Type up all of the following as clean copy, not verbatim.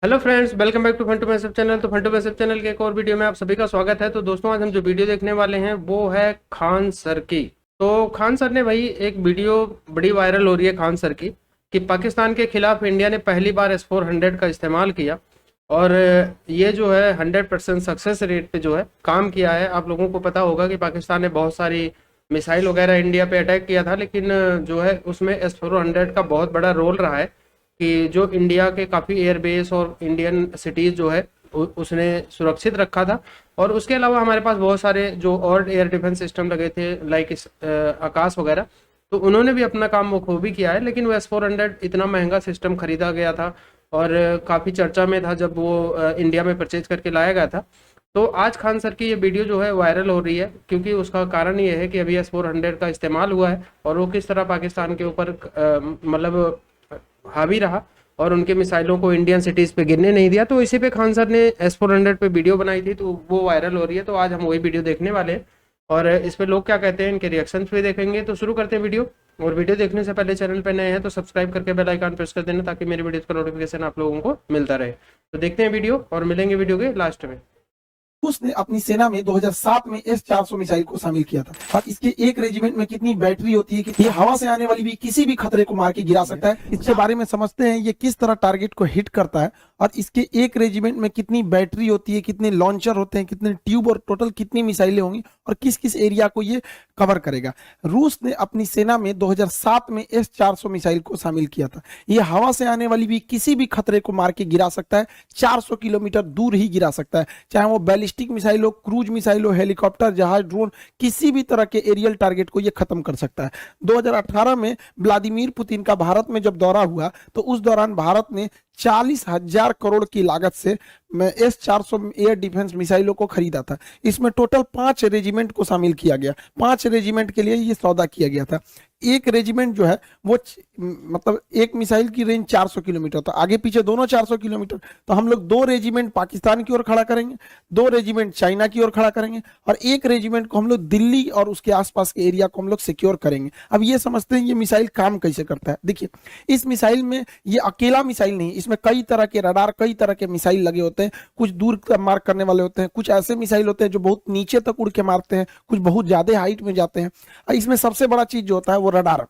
Hello friends, welcome back to Funtoo message channel. तो Funtoo message channel के एक और वीडियो में आप सभी का स्वागत है। तो दोस्तों, आज हम जो वीडियो देखने वाले हैं वो है खान सर की। तो खान सर ने भाई एक वीडियो बड़ी वायरल हो रही है खान सर की कि पाकिस्तान के खिलाफ इंडिया ने पहली बार S-400 का इस्तेमाल किया और ये जो है 100% सक्सेस रेट पे जो है काम किया है। आप लोगों को पता होगा कि पाकिस्तान ने बहुत सारी मिसाइल वगैरह इंडिया पे अटैक किया था, लेकिन जो है उसमें S-400 का बहुत बड़ा रोल रहा है कि जो इंडिया के काफ़ी एयरबेस और इंडियन सिटीज़ जो है उसने सुरक्षित रखा था। और उसके अलावा हमारे पास बहुत सारे जो और एयर डिफेंस सिस्टम लगे थे, लाइक आकाश वगैरह, तो उन्होंने भी अपना काम बखूबी किया है। लेकिन वो S-400 इतना महंगा सिस्टम खरीदा गया था और काफ़ी चर्चा में था जब वो इंडिया में परचेज करके लाया गया था। तो आज खान सर की ये वीडियो जो है वायरल हो रही है, क्योंकि उसका कारण ये है कि अभी S-400 का इस्तेमाल हुआ है और वो किस तरह पाकिस्तान के ऊपर मतलब हावी रहा और उनके मिसाइलों को इंडियन सिटीज पे गिरने नहीं दिया। तो इसी पे खान सर ने S-400 पे वीडियो बनाई थी, तो वो वायरल हो रही है। तो आज हम वही वीडियो देखने वाले हैं और इस पे लोग क्या कहते हैं, इनके रिएक्शंस भी देखेंगे। तो शुरू करते हैं वीडियो। और वीडियो देखने से पहले चैनल पे नए हैं तो सब्सक्राइब करके बेल आइकन प्रेस कर देना, ताकि मेरी वीडियोस का नोटिफिकेशन आप लोगों को मिलता रहे। तो देखते हैं वीडियो और मिलेंगे वीडियो के लास्ट में। उसने अपनी सेना में 2007 में S-400 मिसाइल को शामिल किया था। और इसके एक रेजिमेंट में कितनी बैटरी होती है कि ये हवा से आने वाली भी किसी भी खतरे को मार के गिरा सकता है। इसके बारे में समझते हैं ये किस तरह टारगेट को हिट करता है और इसके एक रेजिमेंट में कितनी बैटरी होती है, कितने लॉन्चर होते हैं, कितने ट्यूब और टोटल कितनी मिसाइलें होंगी और किस किस एरिया को ये कवर करेगा। रूस ने अपनी सेना में 2007 में S-400 मिसाइल को शामिल किया था। ये हवा से आने वाली भी किसी भी खतरे को मार के गिरा सकता है, 400 किलोमीटर दूर ही गिरा सकता है, चाहे वो बैलिस्टिक मिसाइल हो, क्रूज मिसाइल हो, हेलीकॉप्टर, जहाज, ड्रोन, किसी भी तरह के एरियल टारगेट को ये खत्म कर सकता है। 2018 में व्लादिमीर पुतिन का भारत में जब दौरा हुआ तो उस दौरान भारत ने 40,000 करोड़ की लागत से S-400 एयर डिफेंस मिसाइलों को खरीदा था। इसमें टोटल 5 रेजिमेंट को शामिल किया गया। 5 रेजिमेंट के लिए ये सौदा किया गया था। एक रेजिमेंट जो है वो मतलब एक मिसाइल की रेंज 400 किलोमीटर, तो आगे पीछे दोनों 400 किलोमीटर। तो हम लोग 2 रेजिमेंट पाकिस्तान की ओर खड़ा करेंगे, 2 रेजिमेंट चाइना की ओर खड़ा करेंगे और एक रेजिमेंट को हम लोग दिल्ली और उसके आसपास के एरिया को हम लोग सिक्योर करेंगे। अब ये समझते हैं ये मिसाइल काम कैसे करता है। देखिए, इस मिसाइल में ये अकेला मिसाइल नहीं, इसमें कई तरह के रडार, कई तरह के मिसाइल लगे होते हैं। कुछ दूर मार करने वाले होते हैं, कुछ ऐसे मिसाइल होते हैं जो बहुत नीचे तक उड़ के मारते हैं, कुछ बहुत ज्यादा हाइट में जाते हैं। और इसमें सबसे बड़ा चीज जो होता है वो रडार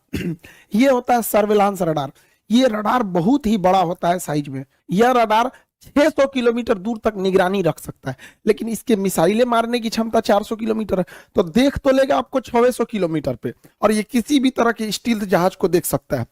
ये होता है सर्विलांस रडार। ये रडार बहुत ही बड़ा होता है साइज में। यह रडार 600 किलोमीटर दूर तक निगरानी रख सकता है, लेकिन इसके मिसाइलें मारने की क्षमता 400 किलोमीटर है। तो देख तो लेगा आपको 600 किलोमीटर पे, और ये किसी भी तरह के स्टील्थ जहाज को देख सकता है।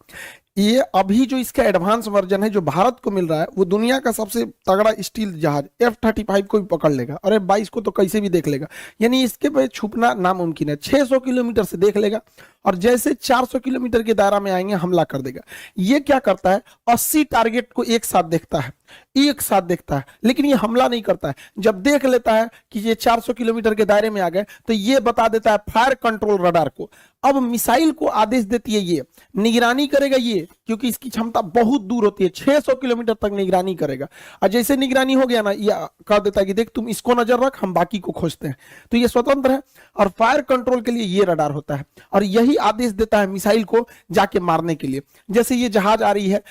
ये अभी जो इसका एडवांस वर्जन है जो भारत को मिल रहा है वो दुनिया का सबसे तगड़ा स्टील जहाज F-35 को भी पकड़ लेगा और F-22 को तो कैसे भी देख लेगा। यानी इसके पे छुपना नामुमकिन है। 600 किलोमीटर से देख लेगा और जैसे 400 किलोमीटर के दायरा में आएंगे हमला कर देगा। ये क्या करता है, 80 टारगेट को एक साथ देखता है, एक साथ देखता है, लेकिन ये हमला नहीं करता है। जब देख लेता है कि ये 400 किलोमीटर के दायरे में आ गए तो ये बता देता है फायर कंट्रोल रडार को। अब मिसाइल को आदेश देती है, ये निगरानी करेगा ये, क्योंकि इसकी क्षमता बहुत दूर होती है, 600 किलोमीटर तक निगरानी करेगा। और जैसे निगरानी हो गया ना, ये कह देता है कि देख तुम इसको नजर रख, हम बाकी को खोजते हैं। तो ये स्वतंत्र है और फायर कंट्रोल के लिए ये रडार होता है और यही आदेश देता है मिसाइल को जाके मारने के लिए। जैसे ये जहाज आ रही है,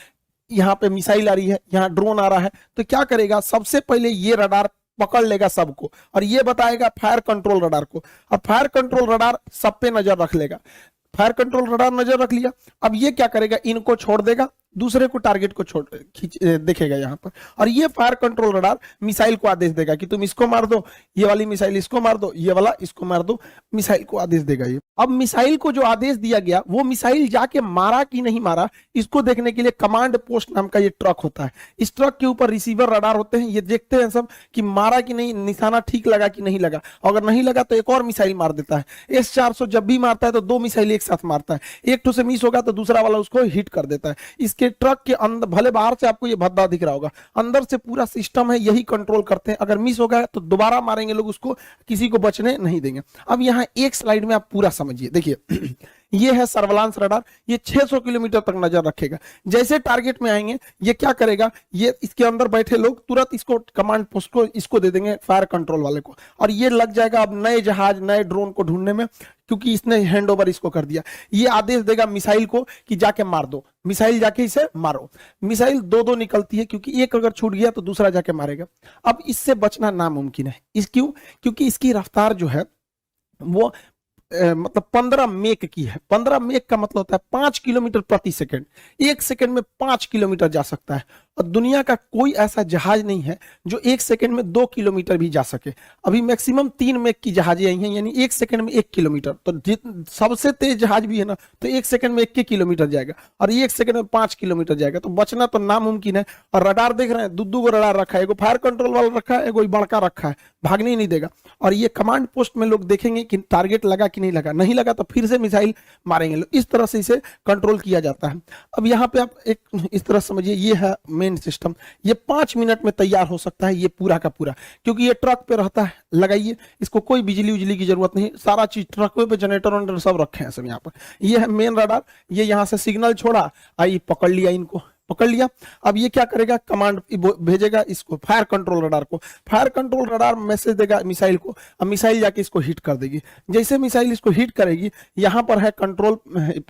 यहाँ पे मिसाइल आ रही है, यहाँ ड्रोन आ रहा है, तो क्या करेगा, सबसे पहले ये रडार पकड़ लेगा सबको और ये बताएगा फायर कंट्रोल रडार को। अब फायर कंट्रोल रडार सब पे नजर रख लेगा। फायर कंट्रोल रडार नजर रख लिया, अब ये क्या करेगा, इनको छोड़ देगा, दूसरे को टारगेट को छोड़ देखेगा यहाँ पर। और ये फायर कंट्रोल रडार मिसाइल को आदेश देगा कि तुम इसको मार दो, ये वाली मिसाइल इसको मार दो, ये वाला इसको मार दो, मिसाइल को आदेश देगा ये। अब मिसाइल को जो आदेश दिया गया वो मिसाइल जाके मारा कि नहीं मारा, इसको देखने के लिए कमांड पोस्ट नाम का ये ट्रक होता है। इस ट्रक के ऊपर रिसीवर रडार होते हैं, ये देखते हैं सब कि मारा कि नहीं, निशाना ठीक लगा कि नहीं लगा। अगर नहीं लगा तो एक और मिसाइल मार देता है। S-400 जब भी मारता है तो 2 मिसाइल एक साथ मारता है, एक तो से मिस होगा तो दूसरा वाला उसको हिट कर देता है। इसके ट्रक के अंदर, भले बाहर से आपको ये भद्दा दिख रहा होगा, अंदर से पूरा सिस्टम है, यही कंट्रोल करते हैं। अगर मिस हो गया तो दोबारा मारेंगे लोग उसको, किसी को बचने नहीं देंगे। अब यहाँ एक स्लाइड में आप पूरा समझिए। देखिए ये है सर्वलांस रडार, ये 600 किलोमीटर तक नजर रखेगा। जैसे टारगेट में आएंगे ये क्या करेगा, ये इसके अंदर बैठे लोग तुरंत इसको कमांड पोस्ट को इसको दे देंगे फायर कंट्रोल वाले को, और ये लग जाएगा अब नए जहाज नए ड्रोन को ढूंढने में, क्योंकि इसने हैंड ओवर इसको कर दिया। ये आदेश देगा मिसाइल को कि जाके मार दो, मिसाइल जाके इसे मारो। मिसाइल दो दो निकलती है, क्योंकि एक अगर छूट गया तो दूसरा जाके मारेगा। अब इससे बचना नामुमकिन है। क्यों? क्योंकि इसकी रफ्तार जो है वो मतलब 15 मेक की है। 15 मेक का मतलब होता है 5 किलोमीटर प्रति सेकंड। एक सेकंड में 5 किलोमीटर जा सकता है, और दुनिया का कोई ऐसा जहाज नहीं है जो एक सेकंड में 2 किलोमीटर भी जा सके। अभी मैक्सिमम 3 मेक की जहाजें आई हैं, यानी एक सेकंड में 1 किलोमीटर। तो सबसे तेज जहाज भी है ना, तो एक सेकंड में 1 किलोमीटर जाएगा, और एक सेकंड में 5 किलोमीटर जाएगा। तो बचना तो नामुमकिन है। और रडार देख रहे हैं, दो रडार रखा है, एगो फायर कंट्रोल वाला रखा है, एगो बड़का रखा है, भागने ही नहीं देगा। और ये कमांड पोस्ट में लोग देखेंगे कि टारगेट लगा कि नहीं लगा, नहीं लगा तो फिर से मिसाइल मारेंगे लोग। इस तरह से इसे कंट्रोल किया जाता है। अब यहाँ पे आप एक इस तरह समझिए, ये है मेन सिस्टम। ये 5 मिनट में तैयार हो सकता है, ये पूरा का पूरा, क्योंकि ये ट्रक पे रहता है। लगाइए, इसको कोई बिजली उजली की जरूरत नहीं, सारा चीज ट्रक पे जनरेटर वनरेटर सब रखे हैं सब यहाँ पर। ये है मेन रडार, ये यहाँ से सिग्नल छोड़ा, आई पकड़ लिया, इनको पकड़ लिया। अब ये क्या करेगा, कमांड भेजेगा इसको फायर कंट्रोल रडार को। फायर कंट्रोल रडार मैसेज देगा मिसाइल को, अब मिसाइल जाके इसको हिट कर देगी। जैसे मिसाइल इसको हिट करेगी, यहाँ पर है कंट्रोल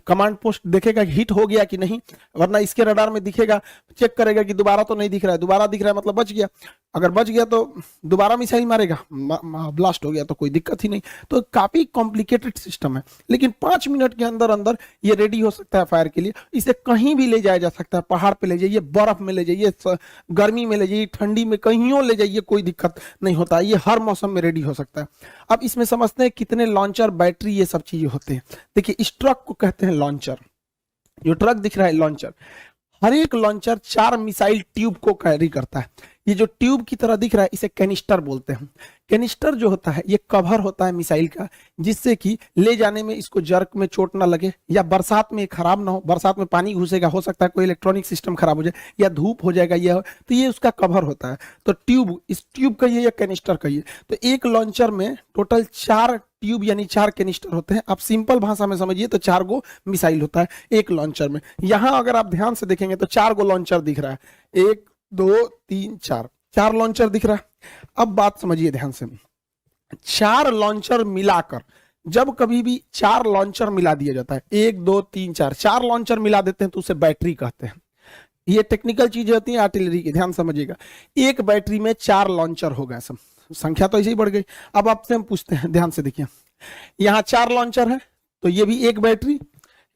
कमांड पोस्ट, देखेगा कि हिट हो गया कि नहीं, वरना इसके रडार में दिखेगा, चेक करेगा कि दोबारा तो नहीं दिख रहा है, दोबारा दिख रहा है मतलब बच गया। अगर बच गया तो दोबारा मिसाइल मारेगा, ब्लास्ट हो गया तो कोई दिक्कत ही नहीं। तो काफी कॉम्प्लिकेटेड सिस्टम है, लेकिन 5 मिनट के अंदर अंदर ये रेडी हो सकता है फायर के लिए। इसे कहीं भी ले जाया जा सकता है, पहाड़ पे ले जाइए, बर्फ में ले जाइए, गर्मी में ले जाइए, ठंडी में, कहीं ले जाइए, कोई दिक्कत नहीं होता। ये हर मौसम में रेडी हो सकता है। अब इसमें समझते हैं कितने लॉन्चर, बैटरी, ये सब चीजें होते हैं। देखिए, इस ट्रक को कहते हैं लॉन्चर। जो ट्रक दिख रहा है लॉन्चर, हर एक लॉन्चर 4 मिसाइल ट्यूब को कैरी करता है। ये जो ट्यूब की तरह दिख रहा है, इसे कैनिस्टर बोलते हैं। कैनिस्टर जो होता है, ये कवर होता है मिसाइल का, जिससे कि ले जाने में इसको जर्क में चोट ना लगे, या बरसात में खराब ना हो। बरसात में पानी घुसेगा, हो सकता है कोई इलेक्ट्रॉनिक सिस्टम खराब हो जाए, या धूप हो जाएगा, ये तो ये उसका कवर होता है। तो ट्यूब, इस ट्यूब कहिए या कैनिस्टर कहिए। तो एक लॉन्चर में टोटल 4 ट्यूब यानी 4 कैनिस्टर होते हैं। आप सिंपल भाषा में समझिए तो 4 गो मिसाइल होता है एक लॉन्चर में। यहां अगर आप ध्यान से देखेंगे तो 4 गो लॉन्चर दिख रहा है, 1 2 3 4 लॉन्चर दिख रहा है। अब बात समझिए ध्यान से, 4 लॉन्चर मिलाकर, जब कभी भी 4 लॉन्चर मिला दिया जाता है, 1 2 3 4 लॉन्चर मिला देते हैं तो उसे बैटरी कहते हैं। ये टेक्निकल चीजें होती हैं आर्टिलरी की, ध्यान समझिएगा। एक बैटरी में 4 लॉन्चर हो गए, सब संख्या तो ऐसे ही बढ़ गई। अब आपसे हम पूछते हैं, ध्यान से देखिए, यहाँ 4 लॉन्चर है तो ये भी एक बैटरी,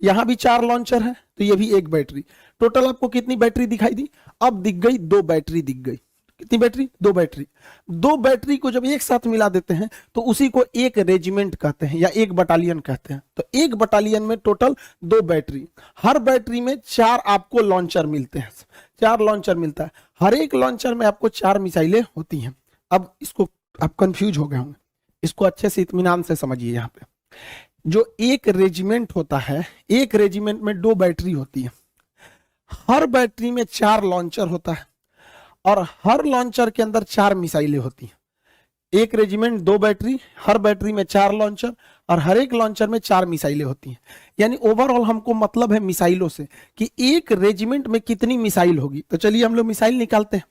यहां भी 4 लॉन्चर है तो ये भी एक बैटरी। टोटल आपको कितनी बैटरी दिखाई दी? अब दिख गई 2 बैटरी दिख गई। कितनी बैटरी? 2 बैटरी। 2 बैटरी को जब एक साथ मिला देते हैं तो उसी को एक रेजिमेंट कहते हैं या एक बटालियन कहते हैं। तो एक बटालियन में टोटल 2 बैटरी, हर बैटरी में 4 आपको लॉन्चर मिलते हैं, 4 लॉन्चर मिलता है। हर एक लॉन्चर में आपको 4 मिसाइलें होती हैं। अब इसको आप कंफ्यूज हो गए होंगे, इसको अच्छे से इत्मीनान से समझिए। यहाँ पे जो एक रेजिमेंट होता है, एक रेजिमेंट में 2 बैटरी होती है, हर बैटरी में 4 लॉन्चर होता है, और हर लॉन्चर के अंदर 4 मिसाइलें होती हैं। एक रेजिमेंट 2 बैटरी, हर बैटरी में 4 लॉन्चर, और हर एक लॉन्चर में 4 मिसाइलें होती हैं। यानी ओवरऑल हमको मतलब है मिसाइलों से कि एक रेजिमेंट में कितनी मिसाइल होगी। तो चलिए हम लोग मिसाइल निकालते हैं।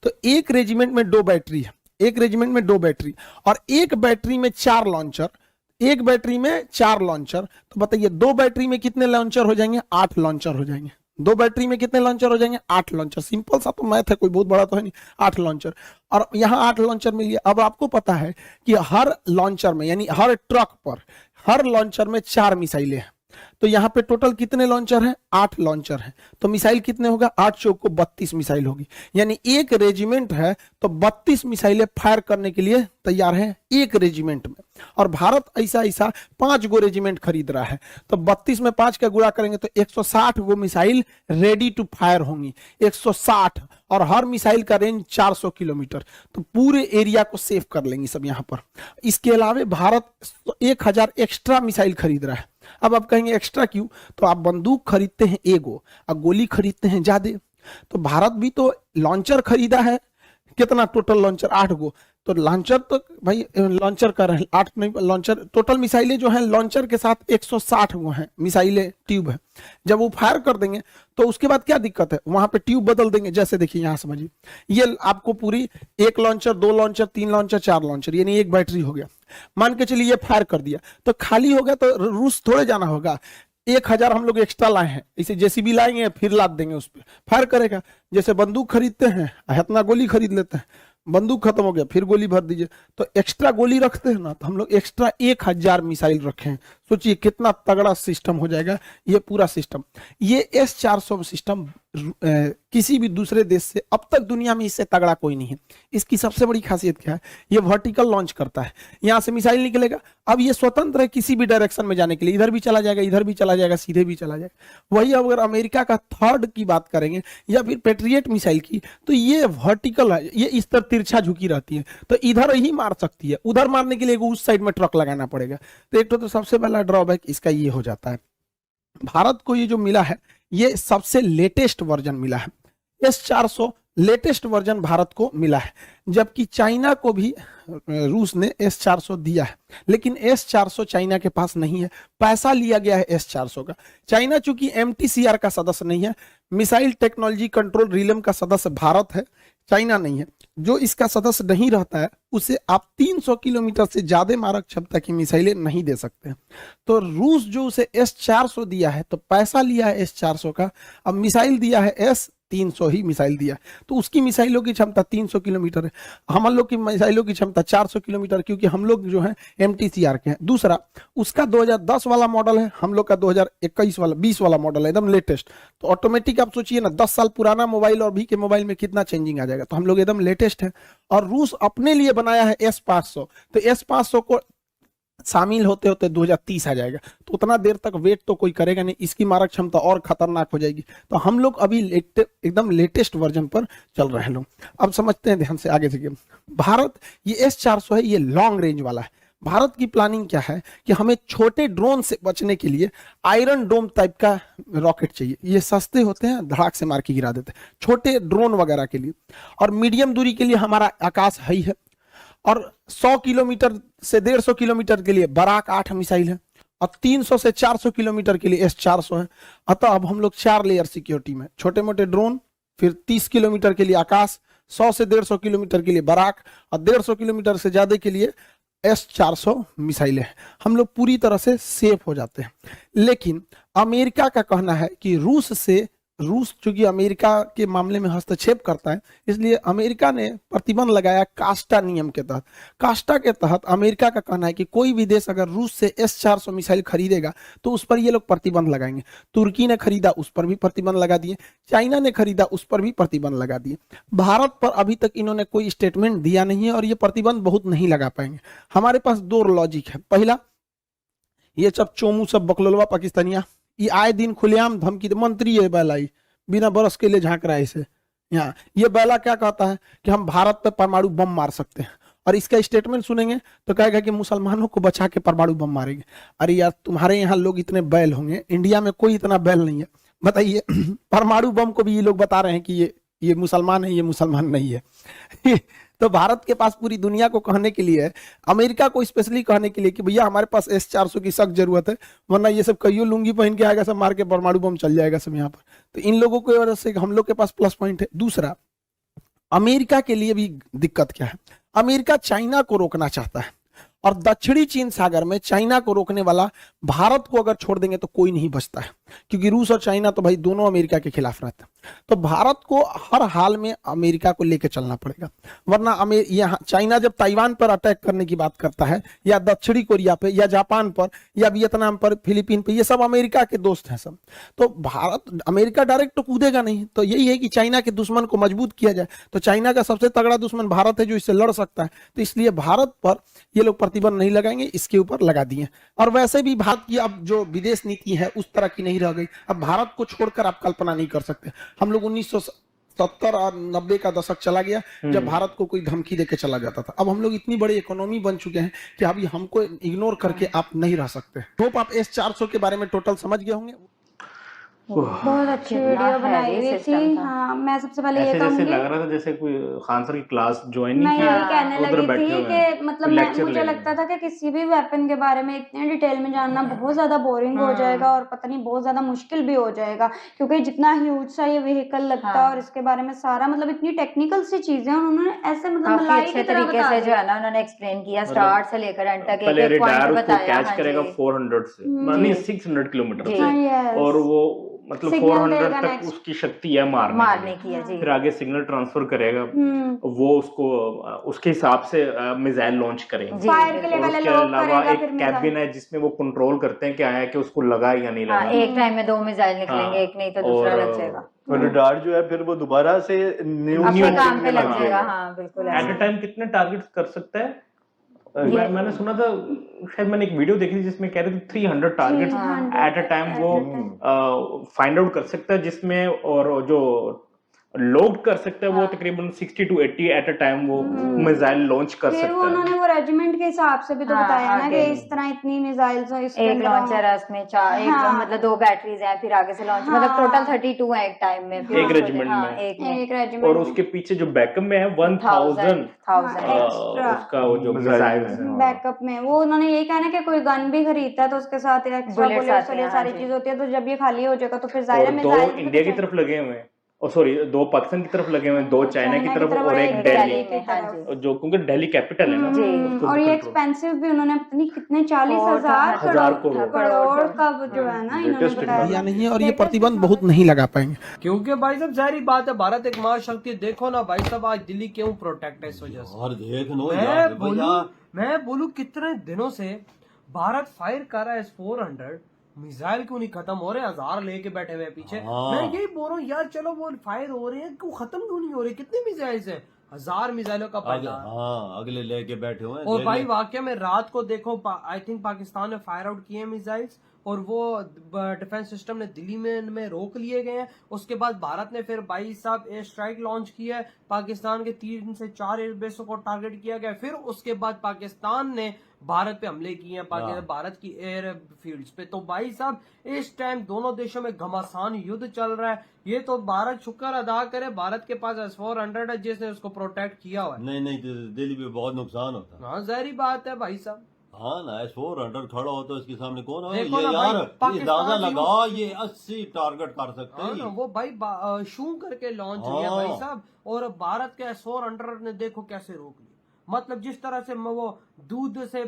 तो एक रेजिमेंट में 2 बैटरी है, एक रेजिमेंट में 2 बैटरी, और एक बैटरी में 4 लॉन्चर, एक बैटरी में 4 लॉन्चर। तो बताइए 2 बैटरी में कितने लॉन्चर हो जाएंगे? 8 लॉन्चर हो जाएंगे। 2 बैटरी में कितने लॉन्चर हो जाएंगे? 8 लॉन्चर। सिंपल सा तो मैथ है, कोई बहुत बड़ा तो है नहीं। 8 लॉन्चर, और यहाँ 8 लॉन्चर मिल गया। अब आपको पता है कि हर लॉन्चर में यानी हर ट्रक पर, हर लॉन्चर में 4 मिसाइलें हैं। तो यहाँ पे टोटल कितने लॉन्चर हैं? 8 लॉन्चर हैं। तो मिसाइल कितने होगा? 8 चौक को 32 मिसाइल होगी। यानी एक रेजिमेंट है तो 32 मिसाइलें फायर करने के लिए तैयार है एक रेजिमेंट में। और भारत ऐसा 5 गो रेजिमेंट खरीद रहा है, तो 32 में 5 का गुणा करेंगे तो 160 गो मिसाइल रेडी टू फायर होंगी। 160, और हर मिसाइल का रेंज 400 किलोमीटर। तो पूरे एरिया को सेव कर लेंगे सब यहाँ पर। इसके अलावा भारत 1000 एक्स्ट्रा मिसाइल खरीद रहा है। अब आप कहेंगे एक्स्ट्रा क्यों? तो आप बंदूक खरीदते हैं एगो और गोली खरीदते हैं ज्यादा। तो भारत भी तो लॉन्चर खरीदा है कितना टोटल लॉन्चर 8 गो। तो लॉन्चर तो भाई लॉन्चर कर रहे हैं 8 नहीं, लॉन्चर टोटल मिसाइलें जो है लॉन्चर के साथ 160 गो हैं मिसाइलें ट्यूब है। जब वो फायर कर देंगे तो उसके बाद क्या दिक्कत है, वहां पे ट्यूब बदल देंगे। जैसे देखिए यहाँ समझिए, ये आपको पूरी 1 लॉन्चर 2 लॉन्चर 3 लॉन्चर 4 लॉन्चर यानी 1 बैटरी हो गया। मान के चलिए ये फायर कर दिया तो खाली हो गया, तो रूस थोड़े जाना होगा। 1000 हम लोग एक्स्ट्रा लाए हैं, इसे जेसीबी लाएंगे फिर लाद देंगे, उस पर फायर करेगा। जैसे बंदूक खरीदते हैं, इतना गोली खरीद लेते हैं, बंदूक खत्म हो गया फिर गोली भर दीजिए, तो एक्स्ट्रा गोली रखते हैं ना, तो हम लोग एक्स्ट्रा 1000 मिसाइल रखे हैं। सोचिए कितना तगड़ा सिस्टम हो जाएगा ये पूरा सिस्टम। ये S-400 सिस्टम किसी भी दूसरे देश से अब तक दुनिया में इससे तगड़ा कोई नहीं है। इसकी सबसे बड़ी खासियत क्या है, ये वर्टिकल लॉन्च करता है, यहाँ से मिसाइल निकलेगा, अब ये स्वतंत्र है किसी भी डायरेक्शन में जाने के लिए, इधर भी चला जाएगा इधर भी चला जाएगा सीधे भी चला जाएगा। वही अगर अमेरिका का थर्ड की बात करेंगे या फिर पेट्रियट मिसाइल की, तो ये वर्टिकल है, ये इस तरह तिरछा झुकी रहती है, तो इधर ही मार सकती है, उधर मारने के लिए उस साइड में ट्रक लगाना पड़ेगा। तो एक तो सबसे पहला ड्रॉबैक इसका ये हो जाता है। भारत को ये जो मिला है ये सबसे लेटेस्ट वर्जन मिला है, S-400 लेटेस्ट वर्जन भारत को मिला है, जबकि चाइना को भी रूस ने S-400 दिया है, लेकिन S-400 चाइना के पास नहीं है। पैसा लिया गया है S-400 का। चाइना चूंकि MTCR का सदस्य नहीं है, मिसाइल टेक्नोलॉजी कंट्रोल रिलेम का सदस्य भारत है, चाइना नहीं है। जो इसका सदस्य नहीं रहता है उसे आप 300 किलोमीटर से ज्यादा मारक क्षमता की मिसाइलें नहीं दे सकते हैं। तो रूस जो उसे S-400 दिया है, तो पैसा लिया है S-400 का, अब मिसाइल दिया है S-300 ही मिसाइल दिया, तो उसकी मिसाइलों की क्षमता 300 किलोमीटर है, हम लोग की मिसाइलों की क्षमता 400 किलोमीटर, क्योंकि हम लोग जो है MTCR के हैं। दूसरा, उसका 2010 वाला मॉडल है, हम लोग का 2021 वाला 20 वाला मॉडल है, एकदम लेटेस्ट। तो ऑटोमेटिक आप सोचिए ना, 10 साल पुराना मोबाइल और अभी के मोबाइल में कितना चेंजिंग आ जाएगा। तो हम लोग एकदम लेटेस्ट है, और रूस अपने लिए बनाया है S-500, तो S-500 को शामिल होते होते 2030 आ जाएगा, तो उतना देर तक वेट तो कोई करेगा नहीं, इसकी मारक क्षमता और खतरनाक हो जाएगी। तो हम लोग अभी एकदम लेटेस्ट वर्जन पर चल रहे हैं लोग। अब समझते हैं ध्यान से आगे से। भारत ये S-400 है, ये लॉन्ग रेंज वाला है। भारत की प्लानिंग क्या है कि हमें छोटे ड्रोन से बचने के लिए आयरन डोम टाइप का रॉकेट चाहिए। ये सस्ते होते हैं, धड़ाक से मार के गिरा देते हैं, छोटे ड्रोन वगैरह के लिए। और मीडियम दूरी के लिए हमारा आकाश है ही है, और 100 किलोमीटर से 150 किलोमीटर के लिए बराक 8 मिसाइल है, और 300 से 400 किलोमीटर के लिए S-400 है। अतः अब हम लोग 4 लेयर सिक्योरिटी में, छोटे मोटे ड्रोन, फिर 30 किलोमीटर के लिए आकाश, 100 से 150 किलोमीटर के लिए बराक, और 150 किलोमीटर से ज्यादा के लिए S-400 मिसाइलें हैं। हम लोग पूरी तरह से सेफ हो जाते हैं। लेकिन अमेरिका का कहना है कि रूस चूंकि अमेरिका के मामले में हस्तक्षेप करता है, इसलिए अमेरिका ने प्रतिबंध लगाया कास्टा नियम के तहत। कास्टा के तहत अमेरिका का कहना है कि कोई भी देश अगर रूस से S-400 मिसाइल खरीदेगा तो उस पर ये लोग प्रतिबंध लगाएंगे। तुर्की ने खरीदा, उस पर भी प्रतिबंध लगा दिए, चाइना ने खरीदा, उस पर भी प्रतिबंध लगा दिए। भारत पर अभी तक इन्होंने कोई स्टेटमेंट दिया नहीं है, और ये प्रतिबंध बहुत नहीं लगा पाएंगे। हमारे पास 2 लॉजिक है। पहला, ये सब चोमू सब बकलोलवा पाकिस्तानिया, ये आए दिन खुलेआम धमकी, मंत्री है बैलाई बिना बरस के लिए झांक रहा है इसे यहाँ। ये बैला क्या कहता है कि हम भारत पे परमाणु बम मार सकते हैं, और इसका स्टेटमेंट सुनेंगे तो कहेगा कि मुसलमानों को बचा के परमाणु बम मारेंगे। अरे यार, तुम्हारे यहाँ लोग इतने बैल होंगे, इंडिया में कोई इतना बैल नहीं है, बताइए। परमाणु बम को भी ये लोग बता रहे हैं कि ये मुसलमान है, ये मुसलमान नहीं है। तो भारत के पास पूरी दुनिया को कहने के लिए, अमेरिका को स्पेशली कहने के लिए कि भैया हमारे पास S-400 की सख्त जरूरत है, वरना ये सब कईयों लुंगी पहन के आएगा, सब मार के परमाणु बम चल जाएगा सब यहाँ पर। तो इन लोगों की वजह से हम लोग के पास प्लस पॉइंट है। दूसरा, अमेरिका के लिए भी दिक्कत क्या है, अमेरिका चाइना को रोकना चाहता है, और दक्षिणी चीन सागर में चाइना को रोकने वाला भारत को अगर छोड़ देंगे तो कोई नहीं बचता है, क्योंकि रूस और चाइना तो भाई दोनों अमेरिका के खिलाफ रहते हैं। तो भारत को हर हाल में अमेरिका को लेकर चलना पड़ेगा, वरना यहाँ चाइना जब ताइवान पर अटैक करने की बात करता है, या दक्षिणी कोरिया पे, या जापान पर, या वियतनाम पर, फिलीपीन पे, ये सब अमेरिका के दोस्त हैं सब। तो भारत, अमेरिका डायरेक्ट तो कूदेगा नहीं, तो यही है कि चाइना के दुश्मन को मजबूत किया जाए। तो चाइना का सबसे तगड़ा दुश्मन भारत है जो इससे लड़ सकता है, तो इसलिए भारत पर ये लोग प्रतिबंध नहीं लगाएंगे, इसके ऊपर लगा दिए। और वैसे भी भारत की अब जो विदेश नीति है उस तरह की नहीं रह गई। अब भारत को छोड़कर आप कल्पना नहीं कर सकते। हम लोग 1970 और 90 का दशक चला गया जब भारत को कोई धमकी देके चला जाता था। अब हम लोग इतनी बड़ी इकोनॉमी बन चुके हैं कि अभी हमको इग्नोर करके आप नहीं रह सकते। होप आप S-400 के बारे में टोटल समझ गए होंगे। बहुत अच्छी कितना वीडियो बनाई heavy हुई system थी। था। हाँ, मैं सबसे पहले ये ऐसे जैसे कहूंगी, लग रहा था जैसे कोई खान सर की क्लास ज्वाइन नहीं मैं की यही है, कहने उधर लगी बैठे थी हुए हैं, कि मतलब लेक्चर ले मुझे रहे लगता हैं। था कि किसी भी वेपन के बारे में इतने डिटेल में जानना बहुत ज्यादा बोरिंग हो जाएगा और पता नहीं बहुत ज्यादा मुश्किल भी हो जाएगा, क्योंकि जितना ह्यूज सा ये व्हीकल लगता है हाँ। और इसके बारे में सारा मतलब इतनी टेक्निकल सी चीजें उन्होंने ऐसे मतलब काफी मलाई अच्छे की तरह तरीके बता से दी। जो है ना उन्होंने एक्सप्लेन किया, मतलब स्टार्ट से लेकर एंड तक एक पहले एक पॉइंट रेडार उसको बताया। कैच हाँ करेगा जी 400 से, नहीं 600 किलोमीटर जी। से, हाँ, yes। और वो मतलब सिग्नल 400 देगा तक next। उसकी शक्ति है मारने मारने की। की है जी। फिर आगे सिग्नल ट्रांसफर करेगा, हम्म, वो उसको उसके हिसाब से मिसाइल लॉन्च करेंगे। जी फायर के लिए और पहले उसके लॉक अलावा करेगा, एक फिर कैबिन मिसाइल। है जिसमें वो कंट्रोल करते हैं क्या है कि उसको लगा या नहीं हाँ, लगा। एक टाइम में 2 मिसाइल निकलेंगे, हाँ, एक नहीं तो दूसरा लग जाएगा, और रडार जो है फिर वो दोबारा से न्यू अपने न्यू काम पे हाँ। लग जाएगा। हाँ बिल्कुल एट ऐसे। अ टाइम कितने टारगेट कर सकता है? ये मैंने सुना था, शायद मैंने एक वीडियो देखी थी जिसमें कह रहे थे 300 टारगेट 300 एट अ टाइम वो at a time। Find out कर सकता है, जिसमें और जो लोड कर सकता है वो हाँ। तकरीबन 60 to 80 एट अ टाइम वो मिसाइल लॉन्च कर फिर वो सकता उन्होंने है। वो रेजिमेंट के हिसाब से भी तो हाँ, बताया ना कि आगे। इस तरह इतनी मिसाइल्स हो इसके एक अंदर लॉन्चर हो। है उसमें, चार एक हाँ। मतलब 2 बैटरीज हैं, फिर आगे से लॉन्च हाँ। मतलब टोटल 32 है एक टाइम में। फिर एक उसको रेजिमेंट हाँ, में। एक में एक रेजिमेंट और उसके पीछे जो बैकअप में है 1000 एक्स्ट्रा उसका वो जो मिसाइल मिसाइल्स है। बैकअप में वो उन्होंने यही कहना कि कोई गन भी खरीदता है तो उसके साथ एक्स्ट्रा Bullets बुलेट्स आते और हैं, ये हाँ सारी जी। चीज होती है, तो जब ये खाली हो जाएगा तो फिर जाहिर और है 2 मिसाइल इंडिया की तरफ लगे हुए हैं, और सॉरी 2 पाकिस्तान की तरफ लगे हुए हैं, 2 चाइना की तरफ और एक दिल्ली में। हाँ जी। जो क्योंकि दिल्ली कैपिटल है ना जी। उसको और ये control- एक्सपेंसिव भी उन्होंने पता नहीं कितने 40,000 हजार करोड़ का जो है ना इन्होंने Latest बताया दिया था। नहीं है और ये प्रतिबंध बहुत नहीं लगा पाएंगे। क्योंकि भाई साहब जाहिर बात है भारत एक महाशक्ति, देखो ना भाई साहब आज दिल्ली क्यों प्रोटेक्ट है इस वजह से। और देख लो यार मैं बोलूं कितने दिनों से भारत फायर कर रहा है इस 400 मिसाइल क्यों नहीं खत्म हो रहे, 1000 लेके बैठे हुए हैं पीछे। हाँ। मैं यही बोल रहा हूँ यार, चलो वो फायर हो रहे हैं, क्यों खत्म क्यों नहीं हो रहे? कितने मिसाइल हैं? 1000 मिसाइलों का पलटा। हाँ अगले लेके बैठे हुए हैं। और देख भाई ले। वाकई में रात को देखो, आई थिंक पाकिस्तान ने फायर आउट किए मिसाइल्स और वो डिफेंस सिस्टम ने दिल्ली में रोक लिए गए हैं। उसके बाद भारत ने फिर भाई साहब एयर स्ट्राइक लॉन्च किया है, पाकिस्तान के 3 से 4 एयरबेसों को टारगेट किया गया। फिर उसके बाद पाकिस्तान ने भारत पे हमले किए हैं, भारत की एयर फील्ड्स पे। तो भाई साहब इस टाइम दोनों देशों में घमासान युद्ध चल रहा है। ये तो भारत शुक्र अदा करे, भारत के पास S-400 है जिसने उसको प्रोटेक्ट किया हुआ है। नहीं दिल्ली में बहुत नुकसान होता है। हाँ जाहिर बात है भाई साहब। हाँ ना S-400 खड़ा हो तो इसके सामने कौन है? देखो ये ना यार भाई, ये पाकिस्तान अंदाजा की- लगा ये 80 टारगेट कर सकते हाँ हैं ना, ये। वो भाई शू करके लॉन्च हुई है हाँ। भाई साहब। और भारत के S-400 ने देखो कैसे रोक ली। मतलब जिस तरह से वो दूध से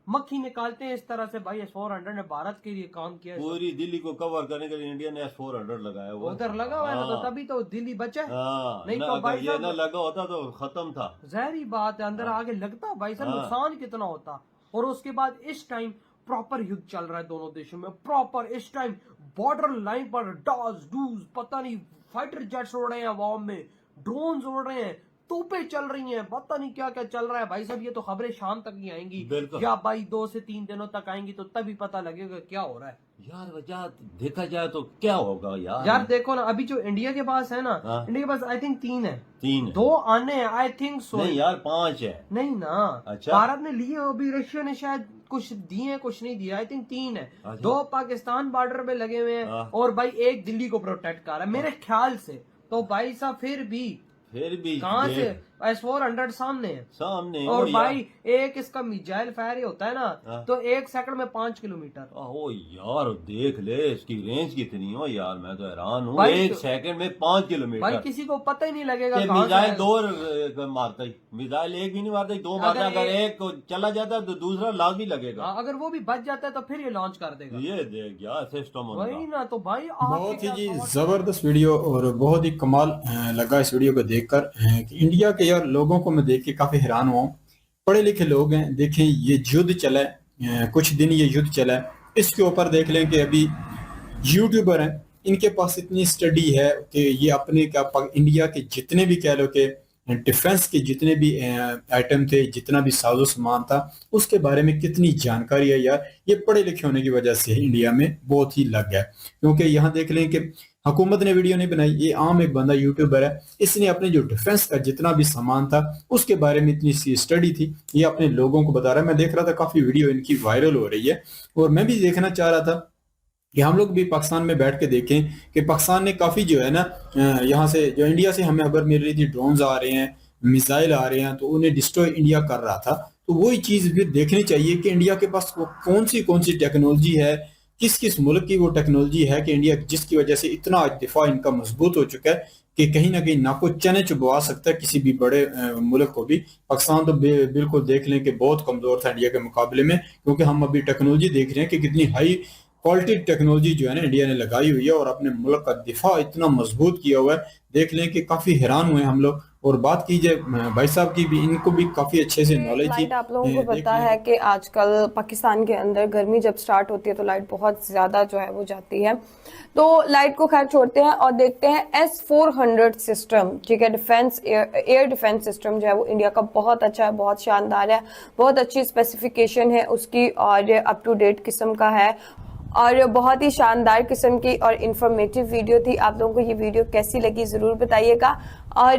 मक्खी निकालते हैं, इस तरह से भाई S-400 ने भारत के लिए काम किया है। पूरी दिल्ली को कवर करने के लिए इंडिया ने S-400 लगाया हुआ है। उधर लगा हुआ है ना, तो हाँ। तभी तो दिल्ली बचा है। हाँ, नहीं ना तो अगर भाई ये साहब- ना लगा होता तो खत्म था। जहरी बात है, अंदर आगे लगता भाई साहब, हाँ। नुकसान कितना होता। और उसके बाद इस टाइम प्रॉपर युद्ध चल रहा है दोनों देशों में, प्रॉपर इस टाइम बॉर्डर लाइन पर डाज डूज पता नहीं, फाइटर जेट्स उड़ रहे हैं हवाओं में, ड्रोन्स उड़ रहे हैं, तोपें चल रही हैं, पता नहीं क्या क्या चल रहा है भाई साहब। ये तो खबरें शाम तक ही आएंगी बिल्कुल। या भाई 2 से 3 दिनों तक आएंगी, तो तभी पता लगेगा क्या हो रहा है। यार वजह देखा जाए तो क्या होगा यार। यार देखो ना, अभी जो इंडिया के पास है ना, हाँ। इंडिया के पास आई थिंक 3 है, 3 है। 2 आने हैं आई थिंक सो। नहीं यार 5 है। नहीं ना, अच्छा। भारत ने लिए, अभी रशिया ने शायद कुछ दिए कुछ नहीं दिया, आई थिंक 3 है। अच्छा। 2 पाकिस्तान बॉर्डर पे लगे हुए हैं हाँ। और भाई एक दिल्ली को प्रोटेक्ट कर रहा है मेरे ख्याल से। तो भाई साहब फिर भी कहाँ से S-400 सामने है। सामने और ओ भाई एक इसका मिसाइल फायर ही होता है ना, हाँ। तो 1 सेकंड में 5 किलोमीटर। ओ यार देख ले इसकी रेंज कितनी हो यार, मैं तो हैरान हूँ। भाई 1 सेकंड में 5 किलोमीटर। भाई किसी को पता ही नहीं लगेगा ये कहाँ से मिसाइल है। 2 मारता ही, मिसाइल एक भी नहीं मारता ही, 2 मारता। अगर अगर एक- एक को चला जाता तो दूसरा लाजमी लगेगा। हाँ, अगर वो भी बच जाता है तो फिर ये लॉन्च कर देगा। ये देख यार सिस्टम वही ना, तो भाई बहुत ही जी जबरदस्त वीडियो और बहुत ही कमाल लगा इस वीडियो को देखकर कि इंडिया के यार लोगों को मैं देख के काफी हैरान हुआ हूँ। पढ़े लिखे लोग हैं, देखें ये युद्ध चला है, कुछ दिन ये युद्ध चला है, इसके ऊपर देख लें कि अभी यूट्यूबर हैं, इनके पास इतनी स्टडी है कि ये अपने क्या इंडिया के जितने भी कह लो कि डिफेंस के जितने भी आइटम थे, जितना भी साजो सामान था, उसके बारे में कितनी जानकारी है यार। ये पढ़े लिखे होने की वजह से इंडिया में बहुत ही लग गया। क्योंकि यहाँ देख लें कि हुकूमत ने वीडियो नहीं बनाई, ये आम एक बंदा यूट्यूबर है, इसने अपने जो डिफेंस का जितना भी सामान था उसके बारे में इतनी सी स्टडी थी, ये अपने लोगों को बता रहा है। मैं देख रहा था काफी वीडियो इनकी वायरल हो रही है और मैं भी देखना चाह रहा था कि हम लोग भी पाकिस्तान में बैठ के देखें कि पाकिस्तान ने काफी जो है ना यहाँ से जो इंडिया से हमें खबर मिल रही थी ड्रोन्स आ रहे हैं, मिसाइल आ रहे हैं, तो उन्हें डिस्ट्रॉय इंडिया कर रहा था। तो वही चीज फिर देखनी चाहिए कि इंडिया के पास कौन सी टेक्नोलॉजी है, किस किस मुल्क की वो टेक्नोलॉजी है कि इंडिया जिसकी वजह से इतना आज दिफा इनका मजबूत हो चुका है कि कहीं ना कहीं नाको चने चुबवा सकता है किसी भी बड़े मुल्क को भी। पाकिस्तान तो बिल्कुल देख लें कि बहुत कमजोर था इंडिया के मुकाबले में, क्योंकि हम अभी टेक्नोलॉजी देख रहे हैं कि कितनी हाई क्वालिटी टेक्नोलॉजी जो है ना इंडिया ने लगाई हुई है और अपने मुल्क का दिफा इतना मजबूत किया हुआ है। देख लें कि काफी हैरान हुए हम लोग। और बात की जाए भाई साहब की भी, इनको भी काफी अच्छे से नॉलेज थी। लाइट आप लोगों को पता है कि आजकल पाकिस्तान के अंदर गर्मी जब स्टार्ट होती है तो लाइट बहुत ज्यादा जो है वो जाती है। तो लाइट को खैर छोड़ते हैं और देखते हैं S-400 सिस्टम, ठीक है, डिफेंस एयर डिफेंस सिस्टम जो है वो इंडिया का बहुत अच्छा है, बहुत शानदार है, बहुत अच्छी स्पेसिफिकेशन है उसकी और अप टू डेट किस्म का है और बहुत ही शानदार किस्म की और इंफॉर्मेटिव वीडियो थी। आप लोगों को ये वीडियो कैसी लगी जरूर बताइएगा। और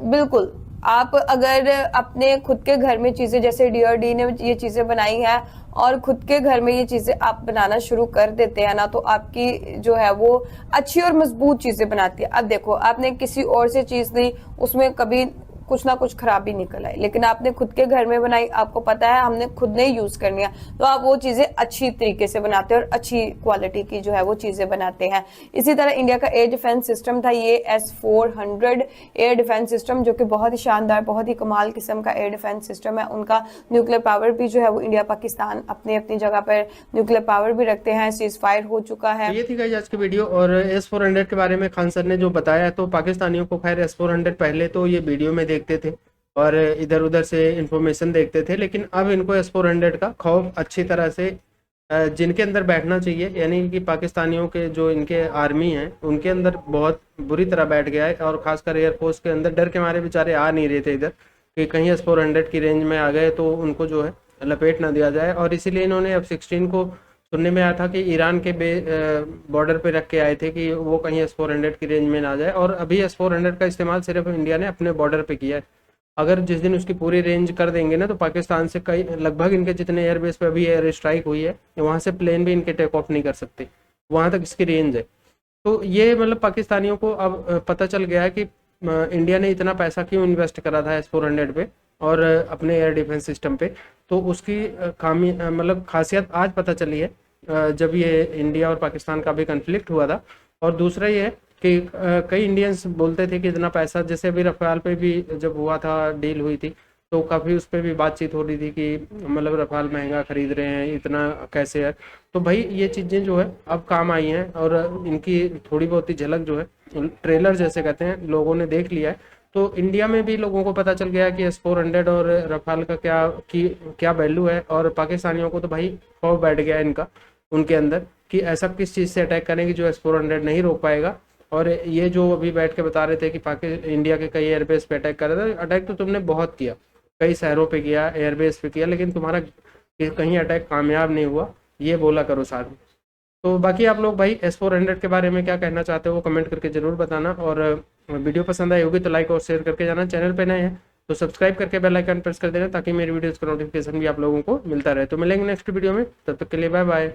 बिल्कुल आप अगर अपने खुद के घर में चीजें, जैसे DRD ने ये चीजें बनाई हैं और खुद के घर में ये चीजें आप बनाना शुरू कर देते हैं ना, तो आपकी जो है वो अच्छी और मजबूत चीजें बनाती है। अब देखो आपने किसी और से चीज ली, उसमें कभी कुछ ना कुछ खराबी निकल आई, लेकिन आपने खुद के घर में बनाई, आपको पता है हमने खुद ने यूज करनी है, तो आप वो चीजें अच्छी तरीके से बनाते हैं और अच्छी क्वालिटी की जो है वो चीजें बनाते हैं। इसी तरह इंडिया का एयर डिफेंस सिस्टम था ये S-400 एयर डिफेंस सिस्टम, जो कि बहुत ही शानदार, बहुत ही कमाल किस्म का एयर डिफेंस सिस्टम है। उनका न्यूक्लियर पावर भी जो है वो इंडिया पाकिस्तान अपनी अपनी जगह पर न्यूक्लियर पावर भी रखते हैं, सीज फायर हो चुका है। ये थी गाइस आज की वीडियो। और S-400 के बारे में खान सर ने जो बताया, तो पाकिस्तानियों को खैर S-400 पहले तो ये वीडियो में देखते थे और इधर उधर से इंफॉर्मेशन देखते थे, लेकिन अब इनको S-400 का खौफ अच्छी तरह से जिनके अंदर बैठना चाहिए, यानी कि पाकिस्तानियों के जो इनके आर्मी हैं उनके अंदर बहुत बुरी तरह बैठ गया है। और खासकर एयरफोर्स के अंदर डर के मारे बेचारे आ नहीं रहे थे इधर कि कहीं S-400 की रेंज में आ गए तो उनको जो है लपेट ना दिया जाए। और इसीलिए इन्होंने F-16 को सुनने में आया था कि ईरान के बॉर्डर पे रख के आए थे कि वो कहीं S-400 की रेंज में ना जाए। और अभी S-400 का इस्तेमाल सिर्फ इंडिया ने अपने बॉर्डर पे किया है। अगर जिस दिन उसकी पूरी रेंज कर देंगे ना, तो पाकिस्तान से कई लगभग इनके जितने एयरबेस पे अभी एयर स्ट्राइक हुई है, वहाँ से प्लेन भी इनके टेक ऑफ नहीं कर सकते, वहाँ तक इसकी रेंज है। तो ये मतलब पाकिस्तानियों को अब पता चल गया है कि इंडिया ने इतना पैसा क्यों इन्वेस्ट करा था S-400 पे और अपने एयर डिफेंस सिस्टम पे। तो उसकी खामी मतलब खासियत आज पता चली है जब ये इंडिया और पाकिस्तान का भी कन्फ्लिक्ट हुआ था। और दूसरा ये है कि कई इंडियंस बोलते थे कि इतना पैसा, जैसे अभी रफाल पे भी जब हुआ था, डील हुई थी, तो काफ़ी उस पर भी बातचीत हो रही थी कि मतलब रफाल महंगा खरीद रहे हैं, इतना कैसे है। तो भाई ये चीज़ें जो है अब काम आई हैं और इनकी थोड़ी बहुत ही झलक जो है, ट्रेलर जैसे कहते हैं, लोगों ने देख लिया है। तो इंडिया में भी लोगों को पता चल गया कि S-400 और रफाल का क्या वैल्यू है। और पाकिस्तानियों को तो भाई खौफ बैठ गया है इनका, उनके अंदर, कि ऐसा किस चीज़ से अटैक करेंगे जो S-400 नहीं रोक पाएगा। और ये जो अभी बैठ के बता रहे थे कि इंडिया के कई एयरबेस पे अटैक कर रहे थे, अटैक तो तुमने बहुत किया, कई शहरों पे किया, एयरबेस पे किया, लेकिन तुम्हारा कहीं अटैक कामयाब नहीं हुआ, ये बोला करो साथ में। तो बाकी आप लोग भाई S-400 के बारे में क्या कहना चाहते हो वो कमेंट करके ज़रूर बताना। और वीडियो पसंद आई होगी तो लाइक और शेयर करके जाना। चैनल पे नए हैं तो सब्सक्राइब करके बेल आइकन प्रेस कर देना, ताकि मेरी वीडियोज़ का नोटिफिकेशन भी आप लोगों को मिलता रहे। तो मिलेंगे नेक्स्ट वीडियो में, तब तक के लिए बाय बाय।